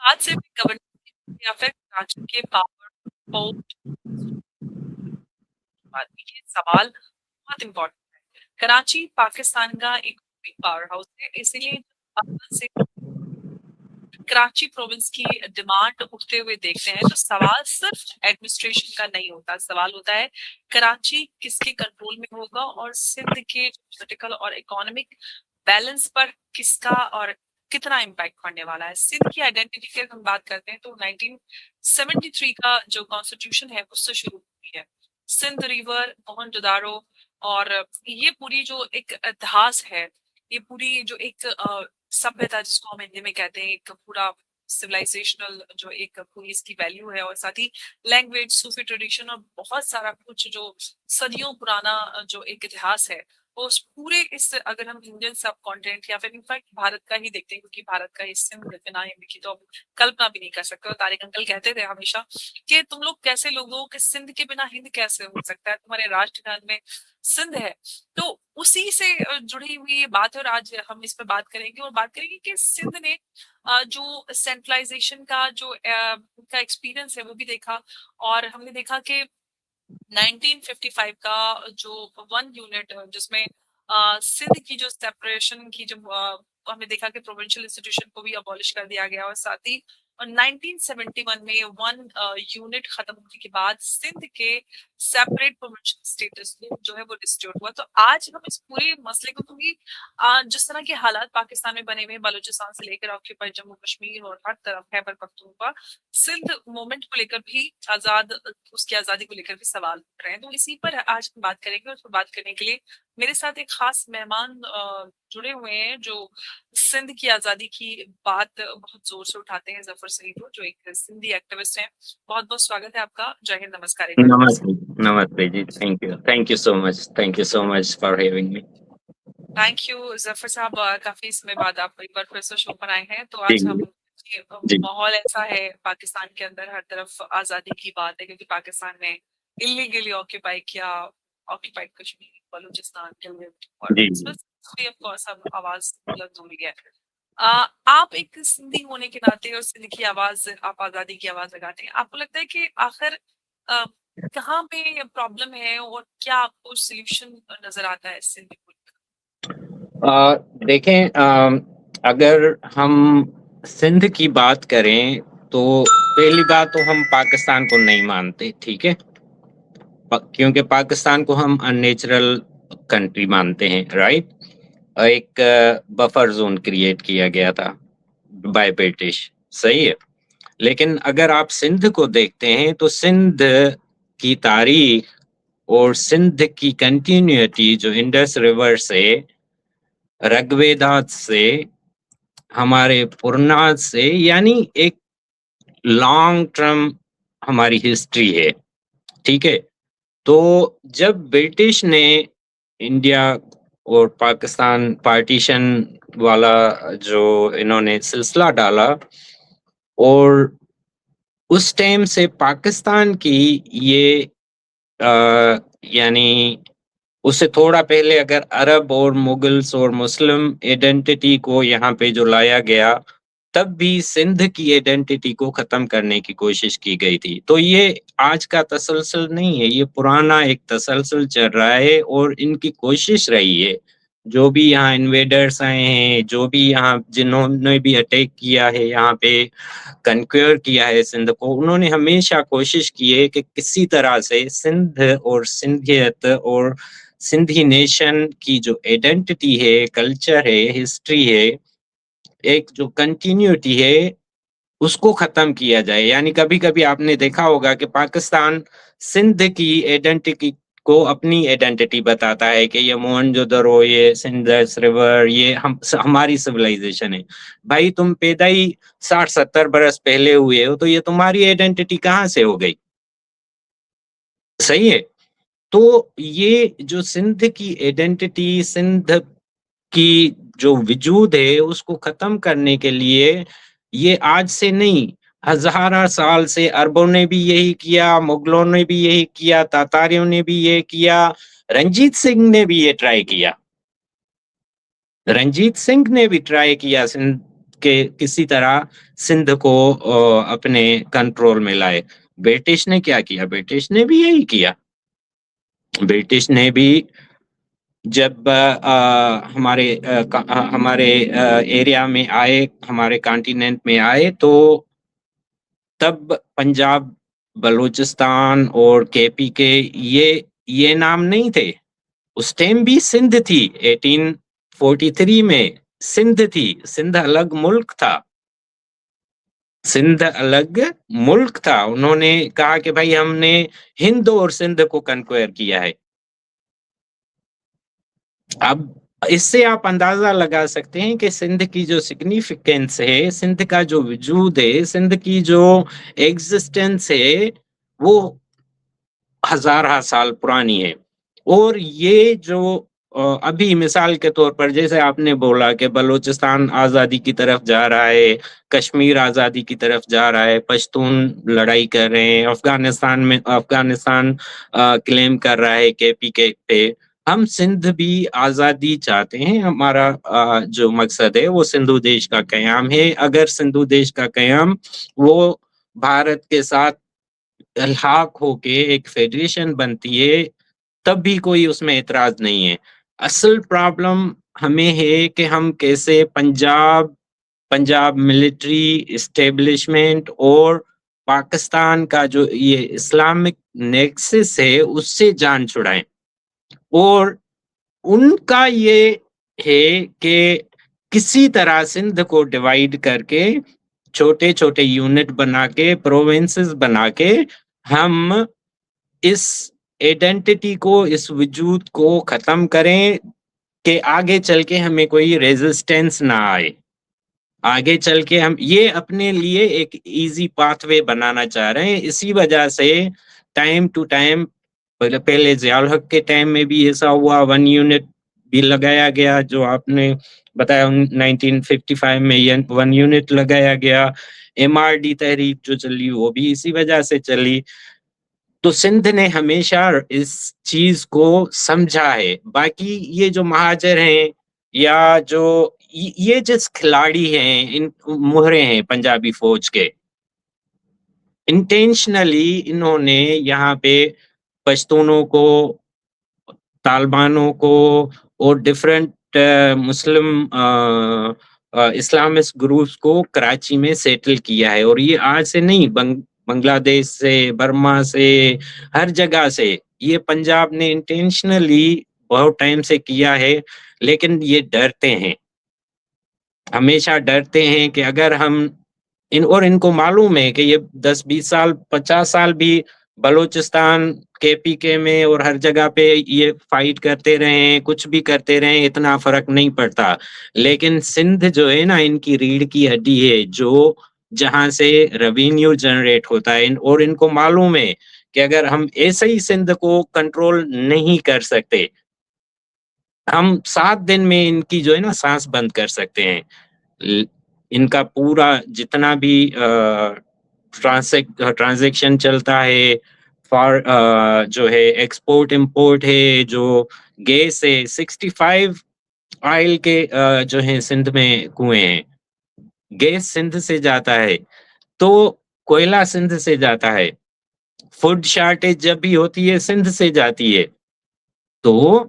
آج سے بھی گورنر یا پھر کراچی کے پاور پورٹ یہ سوال بہت امپورٹنٹ ہے. کراچی پاکستان کا ایک پاور ہاؤس ہے, اسی لیے سے کراچی پروونس کی ڈیمانڈ اٹھتے ہوئے دیکھتے ہیں تو سوال صرف ایڈمنسٹریشن کا نہیں ہوتا, سوال ہوتا ہے کراچی کس کے کنٹرول میں ہوگا اور سندھ کے پولیٹیکل اور اکنامک بیلنس پر کس کا اور کتنا امپیکٹ پڑنے والا ہے. سندھ کی آئیڈینٹی کی ہم بات کرتے ہیں تو 1973 کا جو کانسٹیٹیوشن ہے اس سے شروع ہوئی ہے. سندھ ریور, موہن جودارو اور یہ پوری جو ایک اتہاس ہے, یہ پوری جو ایک سبھیتا جس کو ہم ہندی میں کہتے ہیں, ایک پورا سویلائزیشنل جو ایک پوری اس کی ویلیو ہے, اور ساتھ ہی لینگویج, صوفی ٹریڈیشن اور بہت سارا کچھ جو صدیوں پرانا جو ایک اتہاس ہے, وہ اس پورے اس اگر ہم انڈین سب کانٹینٹ یا پھر انفیکٹ بھارت کا ہی دیکھتے ہیں, کیونکہ بھارت کا اس سے بنا لکھی تو کلپنا بھی نہیں کر سکتے. اور طارق انکل کہتے تھے ہمیشہ کہ تم لوگ کیسے لوگ ہو کہ سندھ کے بنا ہند کیسے ہو سکتا ہے, تمہارے راشٹر گان میں سندھ ہے. تو اسی سے جڑی ہوئی یہ بات ہے, اور آج ہم اس پہ بات کریں گے اور بات کریں گے کہ سندھ نے جو سینٹرلائزیشن کا جو کا ایکسپیرئنس ہے وہ بھی دیکھا, اور ہم نے دیکھا کہ 1955 کا جو 1 یونٹ جس میں سندھ کی جو سیپریشن کی جو ہم نے دیکھا کہ پروونشل انسٹیٹیوشن کو بھی ابالش کر دیا گیا, اور ساتھ ہی 1971 میں 1 یونٹ ختم ہونے کے بعد سندھ کے سیپریٹ پروونشل اسٹیٹس جو ہے وہ ڈسٹیوٹ ہوا. تو آج ہم اس پورے مسئلے کو, کیونکہ جس طرح کے حالات پاکستان میں بنے ہوئے, بلوچستان سے لے کر آکوپائے جموں کشمیر اور ہر طرف خیبر پختونخوا, سندھ موومنٹ کو لے کر بھی اس کی آزادی کو لے کر بھی سوال اٹھ رہے ہیں. تو اسی پر آج ہم بات کریں گے, اور اس پر بات کرنے کے لیے میرے ساتھ ایک خاص مہمان جڑے ہوئے ہیں جو سندھ کی آزادی کی بات بہت زور سے اٹھاتے ہیں. ظفر سعید جو ایک سندھی ایکٹیوسٹ ہیں, بہت بہت سواگت ہے آپ کا. جے ہند, نمسکار. نمستے جی, thank you so much for having me. Thank you Zafar صاحب, کافی سمے بعد آپ ایک بار پھر سے شو پر آئے ہیں. تو آج ہم ماحول ایسا ہے پاکستان کے اندر, ہر طرف آزادی کی بات ہے, کیونکہ پاکستان نے انلیگلی آکوپائی کیا, آکوپائڈ کشمیر, بلوچستان, اور آواز بلند ہو رہی ہے. آپ ایک سندھی ہونے کے ناطے اور سندھ کی آواز, آپ آزادی کی آواز لگاتے ہیں, آپ کو لگتا ہے کہ آخر کہاں پہ پرابلم ہے اور کیا آپ کو سولوشن نظر آتا ہے سندھ کو؟ دیکھیں, اگر ہم سندھ کی بات کریں تو پہلی بات تو ہم پاکستان کو نہیں مانتے, ٹھیک ہے, کیونکہ پاکستان کو ہم ان نیچرل کنٹری مانتے ہیں, رائٹ. ایک بفر زون کریٹ کیا گیا تھا بائی برٹش, صحیح ہے. لیکن اگر آپ سندھ کو دیکھتے ہیں تو سندھ کی تاریخ اور سندھ کی کنٹینیوٹی جو انڈس ریور سے, رگویدات سے, ہمارے پرنات سے, یعنی ایک لانگ ٹرم ہماری ہسٹری ہے, ٹھیک ہے. تو جب برٹش نے انڈیا اور پاکستان پارٹیشن والا جو انہوں نے سلسلہ ڈالا, اور اس ٹائم سے پاکستان کی یہ یعنی اس سے تھوڑا پہلے اگر عرب اور مغلس اور مسلم ایڈنٹی کو یہاں پہ جو لایا گیا, تب بھی سندھ کی ایڈنٹی کو ختم کرنے کی کوشش کی گئی تھی. تو یہ آج کا تسلسل نہیں ہے, یہ پرانا ایک تسلسل چل رہا ہے, اور ان کی کوشش رہی ہے جو بھی یہاں انویڈرز آئے ہیں, جو بھی یہاں جنہوں نے بھی اٹیک کیا ہے, یہاں پہ کنکوئر کیا ہے سندھ کو, انہوں نے ہمیشہ کوشش کی ہے کہ کسی طرح سے سندھ اور سندھیت اور سندھی نیشن کی جو ایڈنٹی ہے, کلچر ہے, ہسٹری ہے, ایک جو کنٹینیوٹی ہے, اس کو ختم کیا جائے. یعنی کبھی کبھی آپ نے دیکھا ہوگا کہ پاکستان سندھ کی ایڈنٹی کو اپنی ایڈنٹی بتاتا ہے کہ یہ موہن جودرو, یہ سندھ ریور, یہ ہماری سویلائزیشن ہے. بھائی تم پیدا ہی 60-70 برس پہلے ہوئے ہو, تو یہ تمہاری ایڈنٹی کہاں سے ہو گئی, صحیح ہے. تو یہ جو سندھ کی ایڈنٹی, سندھ کی جو وجود ہے, اس کو ختم کرنے کے لیے یہ آج سے نہیں, ہزارہ سال سے عربوں نے بھی یہی کیا, مغلوں نے بھی یہی کیا, تاتاریوں نے بھی یہ کیا, رنجیت سنگھ نے بھی یہ ٹرائی کیا, رنجیت سنگھ نے بھی ٹرائی کیا سندھ کہ کسی طرح سندھ کو اپنے کنٹرول میں لائے. برٹش نے کیا کیا؟ برٹش نے بھی یہی کیا. برٹش نے بھی جب ہمارے ایریا میں آئے، ہمارے کانٹیننٹ میں آئے، تو تب پنجاب، بلوچستان اور کے پی کے یہ نام نہیں تھے. اس ٹائم بھی سندھ تھی. 1843 میں سندھ تھی. سندھ الگ ملک تھا. سندھ الگ ملک تھا. انہوں نے کہا کہ بھائی ہم نے ہند اور سندھ کو کنکوئر کیا ہے. اب اس سے آپ اندازہ لگا سکتے ہیں کہ سندھ کی جو سگنیفیکینس ہے، سندھ کا جو وجود ہے، سندھ کی جو ایگزسٹنس ہے، وہ ہزارہ سال پرانی ہے. اور یہ جو ابھی مثال کے طور پر جیسے آپ نے بولا کہ بلوچستان آزادی کی طرف جا رہا ہے، کشمیر آزادی کی طرف جا رہا ہے، پشتون لڑائی کر رہے ہیں، افغانستان کلیم کر رہا ہے کے پی کے پہ. ہم سندھ بھی آزادی چاہتے ہیں. ہمارا جو مقصد ہے وہ سندھو دیش کا قیام ہے. اگر سندھو دیش کا قیام وہ بھارت کے ساتھ الحاق ہو کے ایک فیڈریشن بنتی ہے، تب بھی کوئی اس میں اعتراض نہیں ہے. اصل پرابلم ہمیں ہے کہ ہم کیسے پنجاب ملٹری اسٹیبلشمنٹ اور پاکستان کا جو یہ اسلامک نیکسس ہے اس سے جان چھڑائیں. اور ان کا یہ ہے کہ کسی طرح سندھ کو ڈیوائیڈ کر کے، چھوٹے چھوٹے یونٹ بنا کے، پروونسز بنا کے، ہم اس ایڈنٹیٹی کو، اس وجود کو ختم کریں کہ آگے چل کے ہمیں کوئی ریزسٹنس نہ آئے. آگے چل کے ہم یہ اپنے لیے ایک ایزی پاتھ وے بنانا چاہ رہے ہیں. اسی وجہ سے ٹائم ٹو ٹائم، پہلے ضیاء الحق کے ٹائم میں بھی ایسا ہوا، 1 یونٹ بھی لگایا گیا جو آپ نے بتایا. 1955 میں 1 یونٹ لگایا گیا. MRD تحریک جو چلی وہ بھی اسی وجہ سے چلی. تو سندھ نے ہمیشہ اس چیز کو سمجھا ہے. باقی یہ جو مہاجر ہیں یا جو یہ جس کھلاڑی ہیں، ان مہرے ہیں پنجابی فوج کے، انٹینشنلی انہوں نے یہاں پہ پشتونوں کو، طالبانوں کو اور ڈفرینٹ مسلم اسلامسٹ گروپس کو کراچی میں سیٹل کیا ہے. اور یہ آج سے نہیں، بنگلہ دیش سے، برما سے، ہر جگہ سے یہ پنجاب نے انٹینشنلی بہت ٹائم سے کیا ہے. لیکن یہ ڈرتے ہیں، ہمیشہ ڈرتے ہیں کہ اگر ہم اور ان کو معلوم ہے کہ یہ 10-20 سال 50 سال بھی بلوچستان کے پی کے میں اور ہر جگہ پہ یہ فائٹ کرتے رہے، کچھ بھی کرتے رہے، اتنا فرق نہیں پڑتا. لیکن سندھ جو ہے نا، ان کی ریڑھ کی ہڈی ہے، جو جہاں سے ریونیو جنریٹ ہوتا ہے. اور ان کو معلوم ہے کہ اگر ہم ایسے ہی سندھ کو کنٹرول نہیں کر سکتے، ہم 7 دن میں ان کی جو ہے نا سانس بند کر سکتے ہیں. ان کا پورا جتنا بھی ٹرانزیکشن چلتا ہے، جو ہے ایکسپورٹ امپورٹ ہے، جو گیس ہے، 65 آئل کے جو ہیں سندھ میں کنویں ہیں. گیس سندھ سے جاتا ہے، تو کوئلہ سندھ سے جاتا ہے. فوڈ شارٹیج جب بھی ہوتی ہے سندھ سے جاتی ہے. تو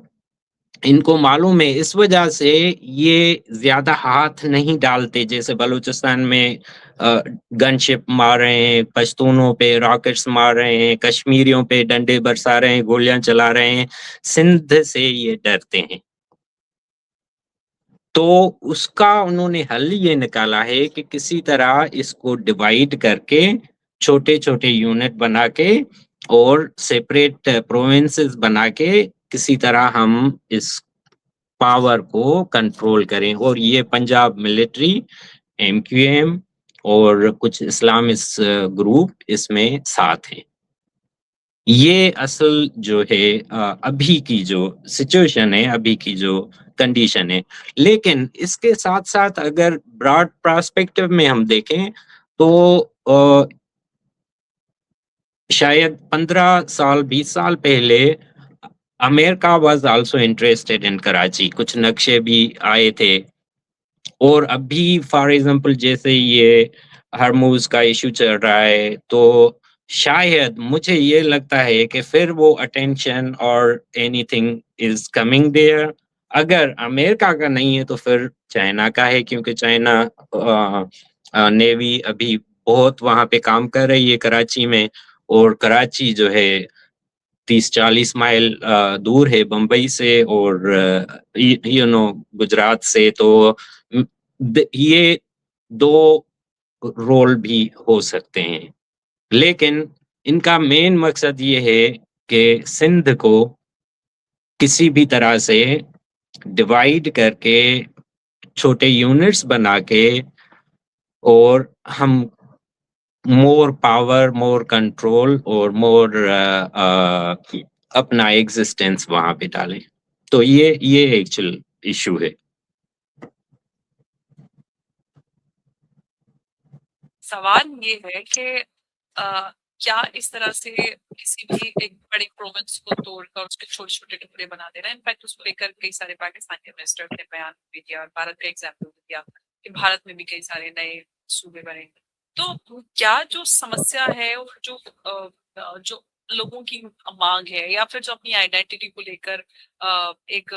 ان کو معلوم ہے، اس وجہ سے یہ زیادہ ہاتھ نہیں ڈالتے. جیسے بلوچستان میں گن شپ مار رہے ہیں، پشتونوں پہ راکٹس مار رہے ہیں، کشمیریوں پہ ڈنڈے برسا رہے ہیں، گولیاں چلا رہے ہیں. سندھ سے یہ ڈرتے ہیں. تو اس کا انہوں نے حل یہ نکالا ہے کہ کسی طرح اس کو ڈیوائیڈ کر کے، چھوٹے چھوٹے یونٹ بنا کے اور سیپریٹ پروونسز بنا کے کسی طرح ہم اس پاور کو کنٹرول کریں. اور یہ پنجاب ملٹری، MQM اور کچھ اسلامسٹ گروپ اس میں ساتھ ہیں. یہ اصل جو ہے ابھی کی جو سچویشن ہے، ابھی کی جو کنڈیشن ہے. لیکن اس کے ساتھ ساتھ اگر براڈ پراسپیکٹو میں ہم دیکھیں تو شاید 15 سال 20 سال پہلے America was also interested in Karachi. کچھ نقشے بھی آئے تھے اور ابھی فار ایگزامپل جیسے یہ ہرموز کا ایشو چل رہا ہے تو شاید مجھے یہ لگتا ہے کہ پھر وہ اٹینشن اور any thing is coming there. اگر امریکہ کا نہیں ہے تو پھر چائنا کا ہے، کیونکہ چائنا نیوی ابھی بہت وہاں پہ کام کر رہی ہے کراچی میں، اور کراچی جو ہے 30-40 مائل دور ہے بمبئی سے اور گجرات سے. تو یہ دو رول بھی ہو سکتے ہیں، لیکن ان کا مین مقصد یہ ہے کہ سندھ کو کسی بھی طرح سے ڈیوائیڈ کر کے چھوٹے یونٹس بنا کے اور ہم مور پاور، مور کنٹرول اور مور اپنا ایگزسٹینس وہاں پہ ڈالیں. تو یہ ایکچوئل ایشو ہے. سوال یہ ہے کہ کیا اس طرح سے کسی بھی ایک بڑے پروونس کو توڑ کر اس کے چھوٹے چھوٹے ٹکڑے بنا دینا، انفیکٹ اس کو لے کر کئی سارے پاکستانی انویسٹر نے بیان بھی دیا اور بھارت کا ایگزامپل بھی دیا کہ بھارت میں بھی کئی سارے نئے صوبے بنے. تو کیا جو سمسیا ہے اور جو لوگوں کی مانگ ہے یا پھر جو اپنی آئیڈینٹی کو لے کر ایک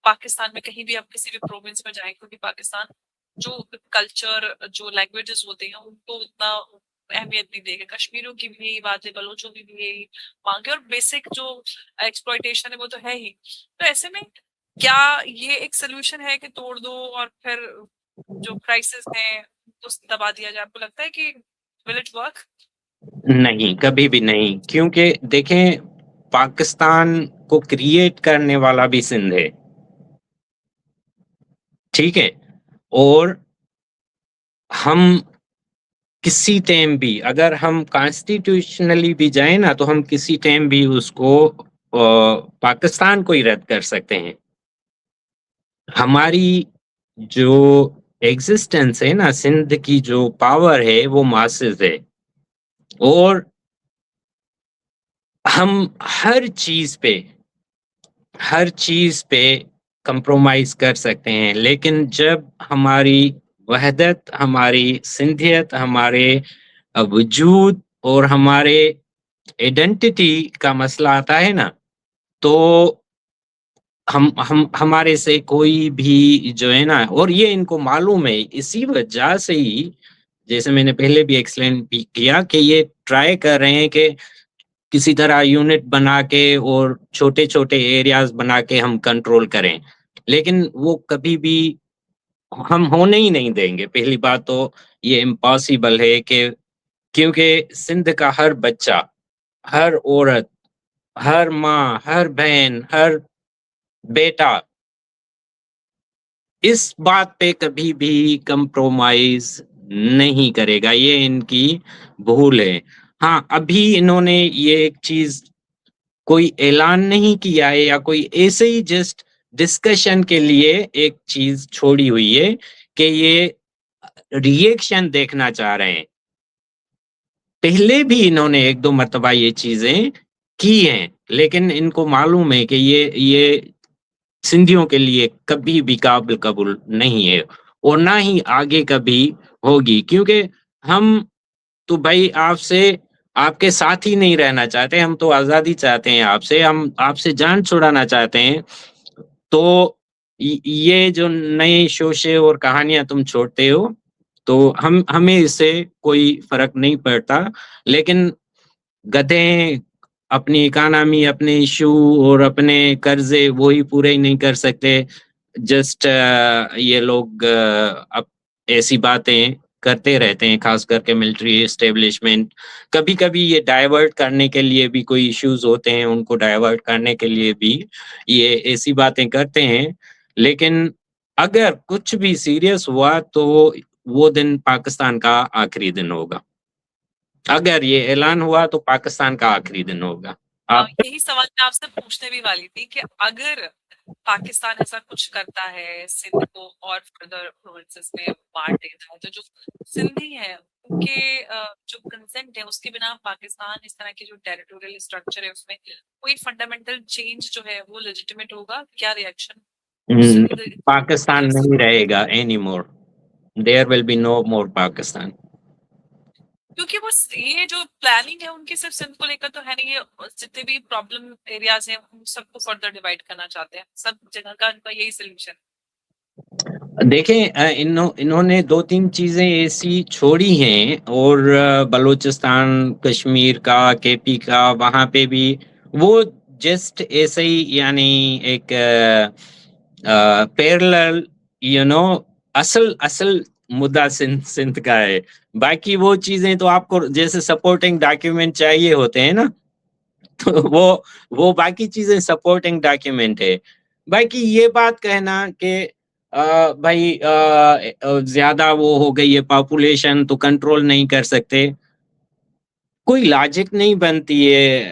پاکستان میں کہیں بھی آپ کسی بھی پروونس میں جائیں، کیونکہ پاکستان جو کلچر، جو لینگویجز ہوتے ہیں ان کو اتنا اہمیت نہیں دے گا. کشمیروں کی بھی یہی بات ہے، بلوچوں کی بھی یہی مانگ ہے، اور بیسک جو ایکسپلائٹیشن ہے وہ تو ہے ہی. تو ایسے میں کیا یہ ایک سلوشن ہے کہ توڑ دو اور پھر جو کرائسس ہیں اس دبا دیا جائے؟ آپ کو لگتا ہے کہ will it work؟ نہیں، کبھی بھی نہیں، کیونکہ دیکھیں پاکستان کو کریٹ کرنے والا بھی سندھ ہے، ٹھیک ہے. اور ہم کسی ٹائم بھی اگر ہم کانسٹیٹیوشنلی بھی جائیں نا تو ہم کسی ٹائم بھی اس کو پاکستان کو ہی رد کر سکتے ہیں. ہماری جو ایگزسٹنس ہے نا، سندھ کی جو پاور ہے وہ ماسز ہے، اور ہم ہر چیز پہ کمپرومائز کر سکتے ہیں، لیکن جب ہماری وحدت، ہماری سندھیت، ہمارے وجود اور ہمارے ایڈنٹیٹی کا مسئلہ آتا ہے نا، تو ہمارے سے کوئی بھی جو ہے نا، اور یہ ان کو معلوم ہے، اسی وجہ سے ہی جیسے میں نے پہلے بھی ایکسپلین بھی کیا کہ یہ ٹرائی کر رہے ہیں کہ کسی طرح یونٹ بنا کے اور چھوٹے چھوٹے ایریاز بنا کے ہم کنٹرول کریں، لیکن وہ کبھی بھی ہم ہونے ہی نہیں دیں گے. پہلی بات تو یہ امپاسبل ہے کہ کیونکہ سندھ کا ہر بچہ، ہر عورت، ہر ماں، ہر بہن، ہر بیٹا اس بات پہ کبھی بھی کمپرومائز نہیں کرے گا. یہ ان کی بھول ہے. ہاں، ابھی انہوں نے یہ ایک چیز کوئی اعلان نہیں کیا ہے یا کوئی ایسے ہی جسٹ ڈسکشن کے لیے ایک چیز چھوڑی ہوئی ہے کہ یہ ری ایکشن دیکھنا چاہ رہے ہیں. پہلے بھی انہوں نے 1-2 مرتبہ یہ چیزیں کی ہیں، لیکن ان کو معلوم ہے کہ یہ سندھیوں کے لیے کبھی بھی قابل قبول نہیں ہے، اور نہ ہی آگے کبھی ہوگی. کیونکہ ہم تو بھائی آپ کے ساتھ ہی نہیں رہنا چاہتے، ہم تو آزادی چاہتے ہیں ہم آپ سے جان چھڑانا چاہتے ہیں. تو یہ جو نئے شوشے اور کہانیاں تم چھوڑتے ہو تو ہمیں اس سے کوئی فرق نہیں پڑتا، لیکن گدھے اپنی اکانومی، اپنے ایشو اور اپنے قرضے وہی پورے نہیں کر سکتے. جسٹ یہ لوگ اب ایسی باتیں کرتے رہتے ہیں، خاص کر کے ملٹری اسٹیبلشمنٹ. کبھی کبھی یہ ڈائیورٹ کرنے کے لیے بھی کوئی ایشوز ہوتے ہیں، ان کو ڈائیورٹ کرنے کے لیے بھی یہ ایسی باتیں کرتے ہیں. لیکن اگر کچھ بھی سیریس ہوا تو وہ دن پاکستان کا آخری دن ہوگا. اگر یہ اعلان ہوا تو پاکستان کا آخری دن ہوگا. یہی سوال میں آپ سے پوچھنے بھی والی تھی کہ اگر پاکستان ایسا کچھ کرتا ہے سندھ کو اور فردر پروونسز میں بانٹ دیتا ہے، تو جو سندھی ہیں ان کے جو کنسنٹ ہے اس کے بنا پاکستان اس طرح کی جو ٹیریٹوریل اسٹرکچر ہے اس میں کوئی فنڈامنٹل چینج جو ہے وہ لیجیٹیمیٹ ہوگا؟ کیا ریئیکشن؟ پاکستان نہیں رہے گا any more. There will be no more Pakistan. کیونکہ بس یہ جو پلاننگ ہے ان کی صرف سندھ کو لے کر تو ہے نہیں, یہ جتنے بھی پرابلم ایریاز ہیں ان سب کو فردر ڈیوائڈ کرنا چاہتے ہیں, سب جگہ کا ان کا یہی سولوشن. دیکھیں انہوں نے 2-3 چیزیں ایسی چھوڑی ہیں, اور بلوچستان, کشمیر کا, کے پی کا, وہاں پہ بھی وہ جسٹ ایسے ہی, یعنی ایک پیرلل اصل مدعا سندھ کا ہے. باقی وہ چیزیں تو آپ کو جیسے سپورٹنگ ڈاکیومنٹ چاہیے ہوتے ہیں نا, تو وہ باقی چیزیں سپورٹنگ ڈاکیومنٹ ہے. باقی یہ بات کہنا کہ بھائی زیادہ وہ ہو گئی ہے پاپولیشن تو کنٹرول نہیں کر سکتے, کوئی لاجک نہیں بنتی ہے.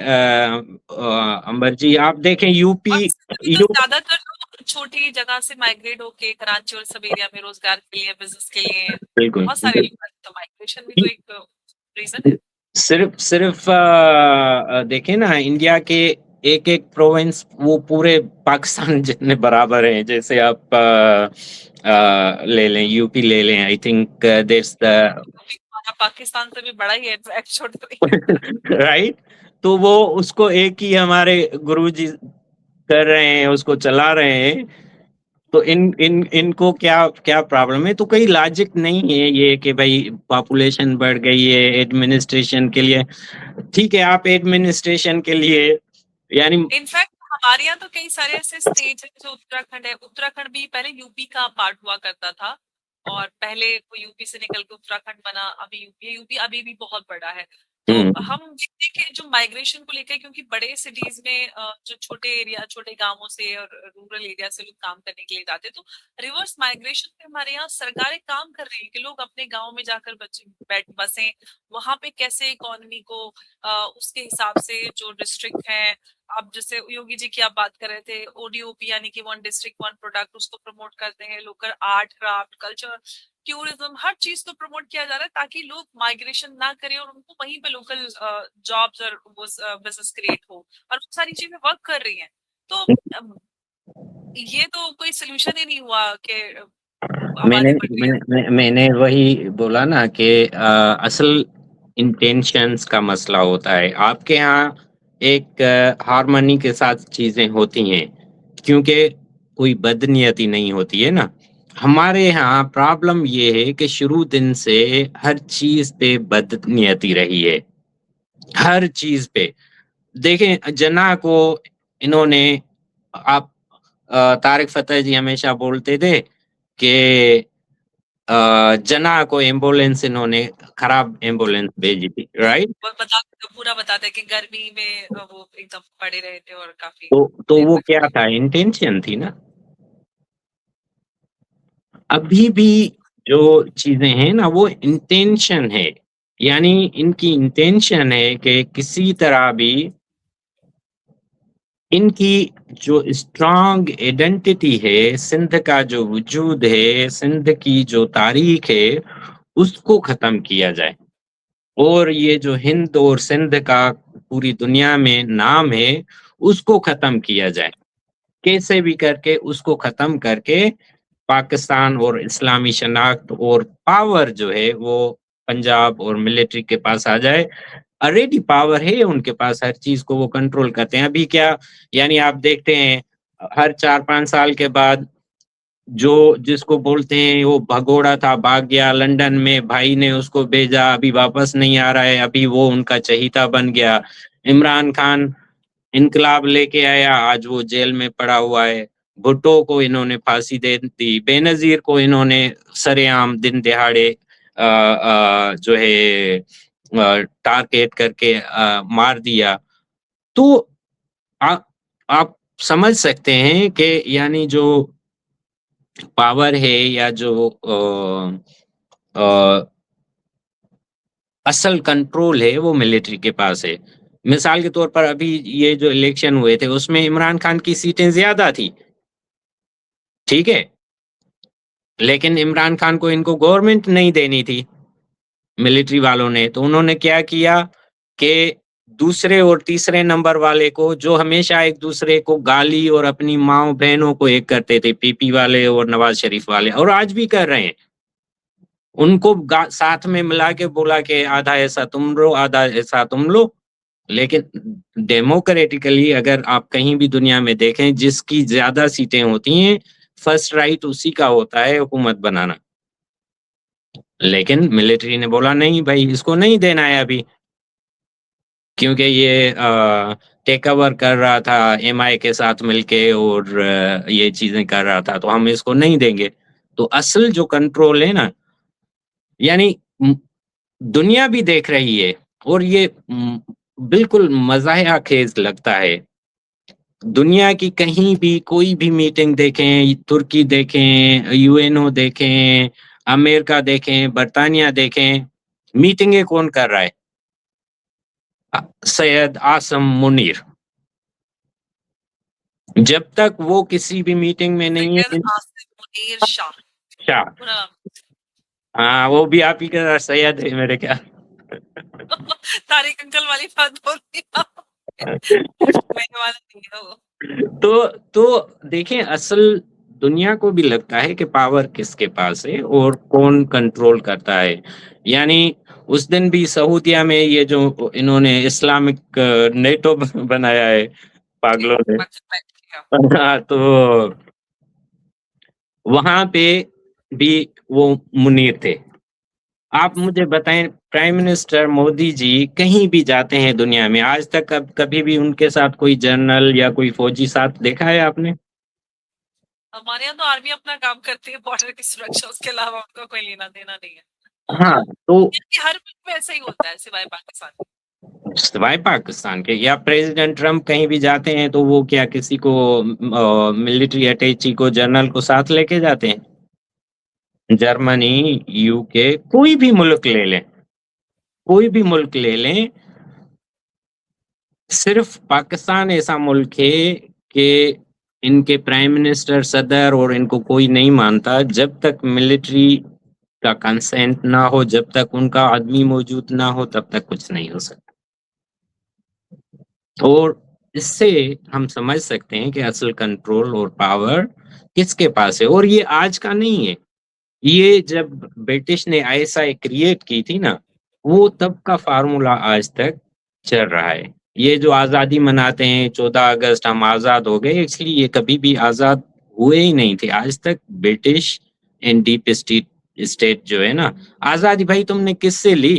امبر جی آپ دیکھیں یو پی, زیادہ تر لوگ چھوٹی جگہ سے مائگریٹ ہو کے کراچی اور سب ایریا میں روزگار کے لیے, بزنس کے لیے, بالکل بہت سارے لوگ, تو مائگریشن بھی تو ایک ریزن ہے. صرف دیکھیں نا, انڈیا کے ایک پروونس وہ پورے پاکستان جتنے برابر ہیں. جیسے آپ لے لیں, یو پی لے لیں, I think that's the Pakistan سے بھی بڑا ہی ہے رائٹ. تو وہ اس کو ایک ہی ہمارے گرو جی کر رہے ہیں, اس کو چلا رہے ہیں. تو ان کو کیا پرابلم ہے؟ تو کوئی لاجک نہیں ہے یہ کہ بھائی پاپولیشن بڑھ گئی ہے ایڈمنسٹریشن کے لیے. ٹھیک ہے, آپ ایڈمنسٹریشن کے لیے یعنی انفیکٹ ہمارے یہاں تو کئی سارے ایسے اسٹیٹ ہیں, جو اتراکھنڈ ہے, اتراکھنڈ بھی پہلے یو پی کا پارٹ ہوا کرتا تھا, اور پہلے وہ یو پی سے نکل کے اتراکھنڈ بنا, ابھی یو پی ابھی بھی بہت بڑا ہے. تو ہم دیکھتے ہیں کہ جو مائگریشن کو لے کے, کیونکہ بڑے سٹیز میں جو چھوٹے ایریا, چھوٹے گاؤں سے اور رورل ایریا سے لوگ کام کرنے کے لیے جاتے ہیں, تو ریورس مائگریشن پہ ہمارے یہاں سرکاریں کام کر رہی ہیں کہ لوگ اپنے گاؤں میں جا کر بسیں, وہاں پہ کیسے اکانومی کو اس کے حساب سے جو ڈسٹرکٹ ہے, اب جیسے یوگی جی کی آپ بات کر رہے تھے, او ڈی او پی یعنی کہ 1 ڈسٹرکٹ 1 پروڈکٹ, اس کو پروموٹ کرتے ہیں. Local art, craft, culture, tourism, ہر چیز کو پروموٹ کیا جا رہا ہے تاکہ لوگ مائگریشن نہ کریں اور ان کو وہیں پہ لوکل جابس اور بزنس کریٹ ہو, اور وہ ساری چیزیں ورک کر رہی ہیں. تو یہ تو کوئی سولوشن ہی نہیں ہوا کہ آبادی بڑھ رہی ہے. میں نے وہی بولا نا کہ اصل انٹینشنز کا مسئلہ ہوتا ہے. آپ کے ہاں ایک ہارمونی کے ساتھ چیزیں ہوتی ہیں کیونکہ کوئی بدنیتی نہیں ہوتی ہے نا. ہمارے ہاں پرابلم یہ ہے کہ شروع دن سے ہر چیز پہ بدنیتی رہی ہے, ہر چیز پہ. دیکھیں جناح کو انہوں نے, آپ طارق فتح جی ہمیشہ بولتے تھے کہ جناح کو ایمبولینس انہوں نے خراب ایمبولینس بھیجی تھی, رائٹ. پورا بتاتے کہ گرمی میں وہ ایک دم پڑے رہے تھے اور کافی تو وہ کیا تھا, انٹینشن تھی نا. ابھی بھی جو چیزیں ہیں نا وہ انٹینشن ہے, یعنی ان کی انٹینشن ہے کہ کسی طرح بھی ان کی جو اسٹرانگ ایڈنٹیٹی ہے, سندھ کا جو وجود ہے, سندھ کی جو تاریخ ہے, اس کو ختم کیا جائے. اور یہ جو ہند اور سندھ کا پوری دنیا میں نام ہے, اس کو ختم کیا جائے. کیسے بھی کر کے اس کو ختم کر کے پاکستان اور اسلامی شناخت اور پاور جو ہے وہ پنجاب اور ملٹری کے پاس آ جائے. آلریڈی پاور ہے ان کے پاس, ہر چیز کو وہ کنٹرول کرتے ہیں. ابھی کیا یعنی آپ دیکھتے ہیں ہر 4-5 سال کے بعد جو جس کو بولتے ہیں وہ بھگوڑا تھا, بھاگ گیا لنڈن میں, بھائی نے اس کو بھیجا, ابھی واپس نہیں آ رہا ہے, ابھی وہ ان کا چہیتا بن گیا. عمران خان انقلاب لے کے آیا, آج وہ جیل میں پڑا ہوا ہے. بھٹو کو انہوں نے پھانسی دے دی, بے نظیر کو انہوں نے سرے عام دن دہاڑے جو ہے ٹارگیٹ کر کے مار دیا. تو آپ سمجھ سکتے ہیں کہ یعنی جو پاور ہے یا جو اصل کنٹرول ہے وہ ملٹری کے پاس ہے. مثال کے طور پر ابھی یہ جو الیکشن ہوئے تھے اس میں عمران خان کی سیٹیں زیادہ تھی, ٹھیک ہے, لیکن عمران خان کو ان کو گورنمنٹ نہیں دینی تھی ملٹری والوں نے. تو انہوں نے کیا کیا کہ دوسرے اور تیسرے نمبر والے کو جو ہمیشہ ایک دوسرے کو گالی اور اپنی ماں بہنوں کو ایک کرتے تھے، پی پی والے اور نواز شریف والے، اور آج بھی کر رہے ہیں. ان کو ساتھ میں ملا کے بولا کہ آدھا ایسا تم لو آدھا ایسا تم لو. لیکن ڈیموکریٹیکلی اگر آپ کہیں بھی دنیا میں دیکھیں، جس کی زیادہ سیٹیں ہوتی ہیں فرسٹ رائٹ اسی کا ہوتا ہے حکومت بنانا. لیکن ملٹری نے بولا نہیں بھائی، اس کو نہیں دینا ہے ابھی، کیونکہ یہ ٹیک اوور کر رہا تھا ایم آئی کے ساتھ مل کے اور یہ چیزیں کر رہا تھا، تو ہم اس کو نہیں دیں گے. تو اصل جو کنٹرول ہے نا، یعنی دنیا بھی دیکھ رہی ہے، اور یہ بالکل مزاحیہ خیز لگتا ہے. دنیا کی کہیں بھی کوئی بھی میٹنگ دیکھیں، ترکی دیکھیں، یو این او دیکھیں، امریکہ دیکھیں، برطانیہ دیکھیں، میٹنگیں کون کر رہا ہے؟ سید عاصم منیر. جب تک وہ کسی بھی میٹنگ میں نہیں ہے سید عاصم منیر شاہ. شاہ، پورا نام. ہاں وہ بھی آپ ہی کا سید ہے میرے خیال. طارق انکل والی بات بول رہی میرے والا نہیں ہے وہ. تو دیکھیں، اصل دنیا کو بھی لگتا ہے کہ پاور کس کے پاس ہے اور کون کنٹرول کرتا ہے. یعنی اس دن بھی سعودیہ میں یہ جو انہوں نے اسلامک نیٹو بنایا ہے پاگلوں نے، ہاں، تو وہاں پہ بھی وہ منیر تھے. آپ مجھے بتائیں، پرائم منسٹر مودی جی کہیں بھی جاتے ہیں دنیا میں، آج تک کبھی بھی ان کے ساتھ کوئی جنرل یا کوئی فوجی ساتھ دیکھا ہے آپ نے؟ ہمارے یہاں تو آرمی اپنا کام کرتی ہے بارڈر کی سرکشا، اس کے علاوہ ان کا کوئی لینا دینا نہیں ہے. ہاں، تو ہر ملک میں ایسا ہی ہوتا ہے سوائے پاکستان. سوائے پاکستان کے، یا پریزیڈنٹ ٹرمپ کہیں بھی جاتے ہیں تو وہ کیا کسی کو ملٹری اٹیچی کو جنرل کو ساتھ لے کے جاتے ہیں؟ جرمنی، یو کے، کوئی بھی ملک لے لیں، کوئی بھی ملک لے لیں، صرف پاکستان ایسا ملک ہے کہ ان کے پرائم منسٹر، صدر اور ان کو کوئی نہیں مانتا. جب تک ملٹری کا کنسنٹ نہ ہو، جب تک ان کا آدمی موجود نہ ہو، تب تک کچھ نہیں ہو سکتا. اور اس سے ہم سمجھ سکتے ہیں کہ اصل کنٹرول اور پاور کس کے پاس ہے. اور یہ آج کا نہیں ہے، یہ جب برٹش نے آئی ایس آئی کریٹ کی تھی نا، وہ تب کا فارمولا آج تک چل رہا ہے. یہ جو آزادی مناتے ہیں 14 اگست ہم آزاد ہو گئے، اس لیے یہ کبھی بھی آزاد ہوئے ہی نہیں تھے آج تک. برٹش اینڈ ڈیپ اسٹیٹ جو ہے نا، آزادی بھائی تم نے کس سے لی؟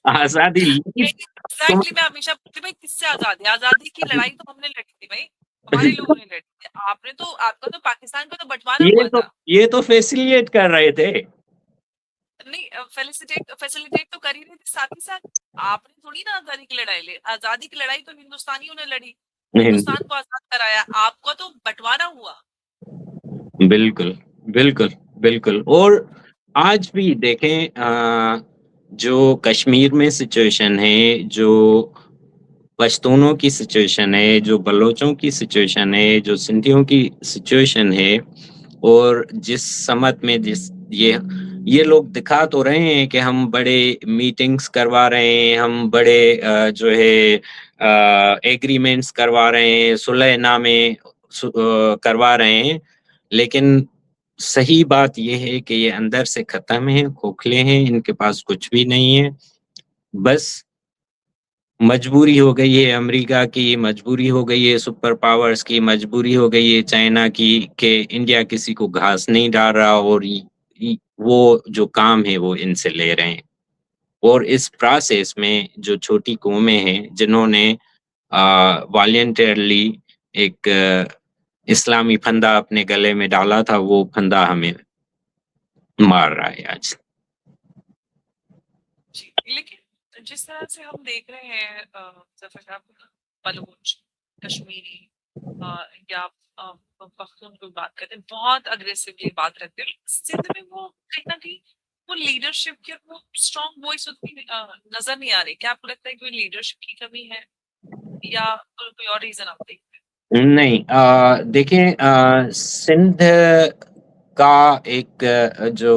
آزادی لی ایگزیکٹلی. میں ہمیشہ پوچھتی بھائی کس سے آزادی؟ آزادی کی لڑائی تو ہم نے لڑی تھی بھائی، ہمارے لوگوں نے لڑی تھی. آپ نے تو، آپ کا تو پاکستان کا تو بٹوارا ہوا تھا. یہ تو فیسیلیٹ کر رہے تھے. نہیں، فیسیلیٹیٹ تو کر ہی رہے تھے، ساتھ ہی ساتھ آپ نے تھوڑی نا آزادی کی لڑائی لے. آزادی کی لڑائی تو ہندوستانیوں نے لڑی، ہندوستان کو آزاد کرایا. آپ کا تو بٹوارا ہوا. بالکل بالکل بالکل. اور آج بھی دیکھیں، جو کشمیر میں سچویشن ہے، جو پشتونوں کی سچویشن ہے، جو بلوچوں کی سچویشن ہے، جو سندھیوں کی سچویشن ہے، اور جس سمت میں یہ لوگ دکھا تو رہے ہیں کہ ہم بڑے میٹنگز کروا رہے ہیں، ہم بڑے جو ہے ایگریمنٹس کروا رہے ہیں، صلح نامے کروا رہے ہیں، لیکن صحیح بات یہ ہے کہ یہ اندر سے ختم ہیں، کھوکھلے ہیں، ان کے پاس کچھ بھی نہیں ہے. بس مجبوری ہو گئی ہے امریکہ کی، مجبوری ہو گئی ہے سپر پاورز کی، مجبوری ہو گئی ہے چائنا کی کہ انڈیا کسی کو گھاس نہیں ڈال رہا، اور وہ جو کام ہے وہ ان سے لے رہے ہیں. اور اس پروسیس میں جو چھوٹی قومیں ہیں جنہوں نے والنٹیرلی ایک اسلامی پھندا اپنے گلے میں ڈالا تھا، وہ پھندا ہمیں مار رہا ہے آج. جی، لیکن جس طرح سے ہم دیکھ رہے ہیں ظفر صاحب، بلوچ، کشمیری یا پختون کو بات کرتے ہیں، بہت اگریسولی بات رکھتے ہیں. سندھ میں وہ کہیں نہ کہیں وہ لیڈرشپ کی وہ اسٹرانگ وائس اتنی نظر نہیں آ رہی. کیا آپ کو لگتا ہے کہ لیڈرشپ کی کمی ہے یا کوئی اور ریزن آپ دیکھتے ہیں؟ نہیں، دیکھیں، سندھ کا ایک جو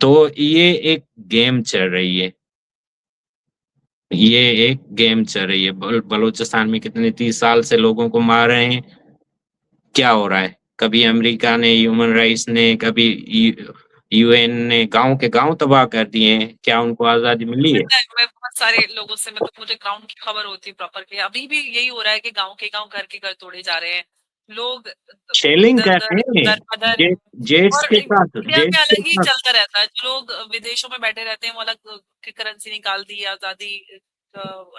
تو یہ ایک گیم چل رہی ہے، یہ ایک گیم چل رہی ہے. بلوچستان میں کتنے 30 سال سے لوگوں کو مار رہے ہیں. کیا ہو رہا ہے؟ کبھی امریکہ نے، ہیومن رائٹس نے، کبھی یو این نے گاؤں کے گاؤں تباہ کر دیے ہیں. کیا ان کو آزادی ملی ہے؟ میں بہت سارے لوگوں سے مطلب مجھے گراؤنڈ کی خبر ہوتی ہے پراپر کہ ابھی بھی یہی ہو رہا ہے کہ گاؤں کے گاؤں گھر کے گھر توڑے جا رہے ہیں لوگ، شیلنگ ادھر کرتے ادھر ہیں در بدر. جیٹس اور کے ساتھ، انڈیا میں جیٹس کے الگ ہی ساتھ. چلتا رہتا ہے، جو لوگ ودیشوں میں بیٹھے رہتے ہیں وہ الگ کرنسی نکال دی، آزادی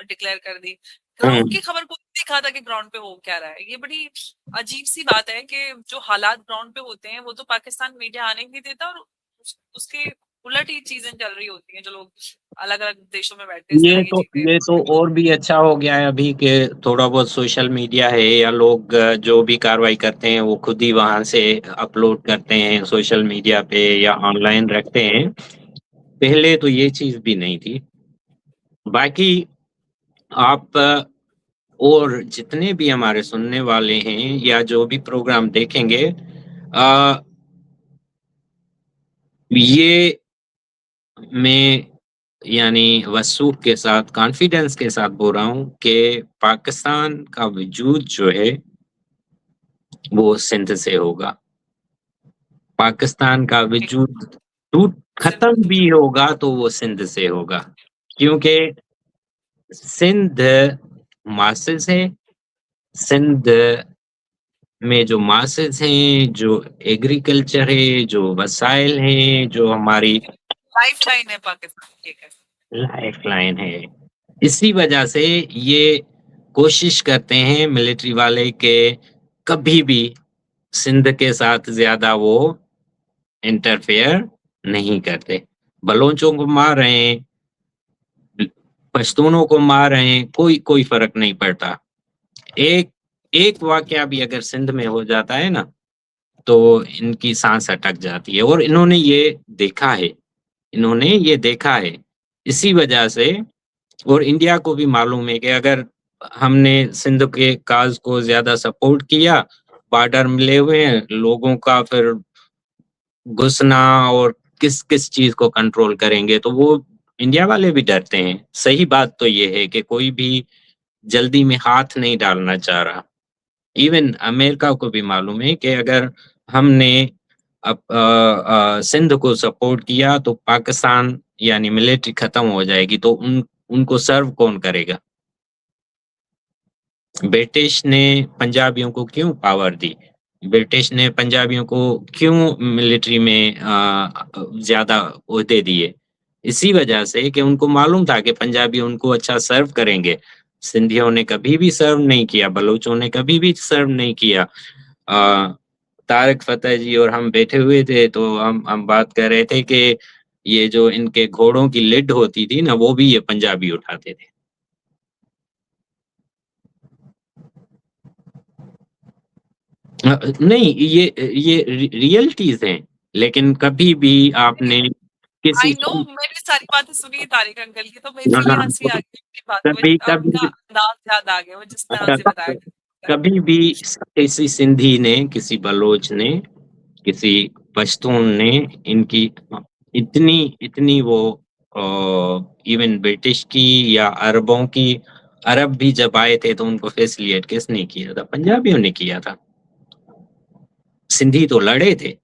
ڈکلیئر کر دی. گراؤنڈ کی خبر کو دیکھا تھا کہ گراؤنڈ پہ ہو کیا رہا ہے. یہ بڑی عجیب سی بات ہے کہ جو حالات گراؤنڈ پہ ہوتے ہیں وہ تو پاکستان میڈیا آنے نہیں دیتا، اور اس کے الٹ ہی چیزیں چل رہی ہوتی ہیں جو لوگ الگ الگ دیشوں میں بیٹھتے اس طرح کی چیزیں. یہ تو اور بھی اچھا ہو گیا ہے ابھی کہ تھوڑا بہت سوشل میڈیا ہے، یا لوگ جو بھی کاروائی کرتے ہیں وہ خود ہی وہاں سے اپلوڈ کرتے ہیں سوشل میڈیا پہ یا آن لائن رکھتے ہیں. پہلے تو یہ چیز بھی نہیں تھی. باقی آپ اور جتنے بھی ہمارے سننے والے ہیں یا جو بھی پروگرام دیکھیں گے، یہ میں یعنی وثوق کے ساتھ، کانفیڈنس کے ساتھ بول رہا ہوں کہ پاکستان کا وجود جو ہے وہ سندھ سے ہوگا. پاکستان کا وجود ختم بھی ہوگا تو وہ سندھ سے ہوگا، کیونکہ سندھ ماسز ہے. سندھ میں جو ماسز ہیں، جو ایگریکلچر ہے، جو وسائل ہیں، جو ہماری لائف لائن ہے پاکستان کی. لائف لائن ہے. اسی وجہ سے یہ کوشش کرتے ہیں ملٹری والے کہ کبھی بھی سندھ کے ساتھ زیادہ وہ انٹرفیئر نہیں کرتے. بلوچوں کو مار رہے ہیں، پشتونوں کو مار رہے ہیں، کوئی فرق نہیں پڑتا. ایک واقعہ بھی اگر سندھ میں ہو جاتا ہے نا تو ان کی سانس اٹک جاتی ہے. اور انہوں نے یہ دیکھا ہے. اسی وجہ سے، اور انڈیا کو بھی معلوم ہے کہ اگر ہم نے سندھ کے کاز کو زیادہ سپورٹ کیا، بارڈر ملے ہوئے ہیں لوگوں کا، پھر گھسنا اور کس چیز کو کنٹرول کریں گے، تو وہ انڈیا والے بھی ڈرتے ہیں. صحیح بات تو یہ ہے کہ کوئی بھی جلدی میں ہاتھ نہیں ڈالنا چاہ رہا. ایون امریکہ کو بھی معلوم ہے کہ اگر ہم نے سندھ کو سپورٹ کیا تو پاکستان یعنی ملٹری ختم ہو جائے گی، تو ان کو سرو کون کرے گا؟ برٹش نے پنجابیوں کو کیوں پاور دی؟ برٹش نے پنجابیوں کو کیوں ملٹری میں زیادہ عہدے دیے؟ اسی وجہ سے کہ ان کو معلوم تھا کہ پنجابی ان کو اچھا سرو کریں گے. سندھیوں نے کبھی بھی سرو نہیں کیا، بلوچوں نے کبھی بھی سرو نہیں کیا. طارق فتح جی اور ہم بیٹھے ہوئے تھے تو ہم بات کر رہے تھے کہ یہ جو ان کے گھوڑوں کی لڈ ہوتی تھی نا، وہ بھی یہ پنجابی اٹھاتے تھے. نہیں، یہ ریئلٹیز ہیں. لیکن کبھی بھی آپ نے کسی آئی نو، میں نے ساری باتیں سنی طارق انکل کی، تو میرے لیے ہنسی آ گئی ان کی باتوں میں، اور ان کا انداز یاد آ گیا وہ جس طرح سے بتایا. کبھی بھی کسی سندھی نے، کسی بلوچ نے، کسی پشتون نے ان کی اتنی وہ ایون برٹش کی یا عربوں کی، عرب بھی جب آئے تھے تو ان کو فیسلیٹ کس نے کیا تھا؟ پنجابیوں نے کیا تھا. سندھی تو لڑے تھے.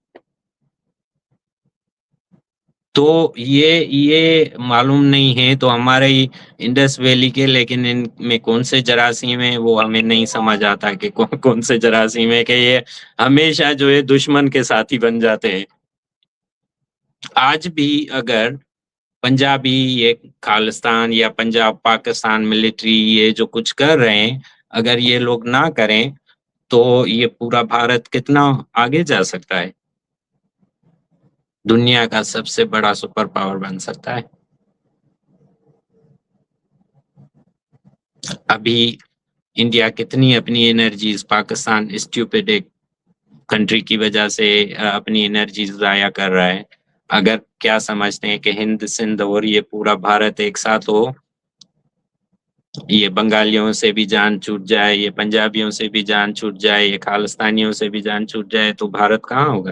تو یہ معلوم نہیں ہے تو ہمارے انڈس ویلی کے، لیکن ان میں کون سے جراثیم ہیں وہ ہمیں نہیں سمجھ آتا کہ کون سے جراثیم ہے، کہ یہ ہمیشہ جو ہے دشمن کے ساتھی بن جاتے ہیں. آج بھی اگر پنجابی یہ خالستان یا پنجاب پاکستان ملٹری یہ جو کچھ کر رہے ہیں، اگر یہ لوگ نہ کریں تو یہ پورا بھارت کتنا آگے جا سکتا ہے، دنیا کا سب سے بڑا سپر پاور بن سکتا ہے. ابھی انڈیا کتنی اپنی انرجیز پاکستان اسٹیوپڈ کنٹری کی وجہ سے اپنی انرجیز ضائع کر رہا ہے. اگر کیا سمجھتے ہیں کہ ہند سندھ اور یہ پورا بھارت ایک ساتھ ہو، یہ بنگالیوں سے بھی جان چھوٹ جائے، یہ پنجابیوں سے بھی جان چھوٹ جائے، یہ خالستانیوں سے بھی جان چھوٹ جائے، تو بھارت کہاں ہوگا؟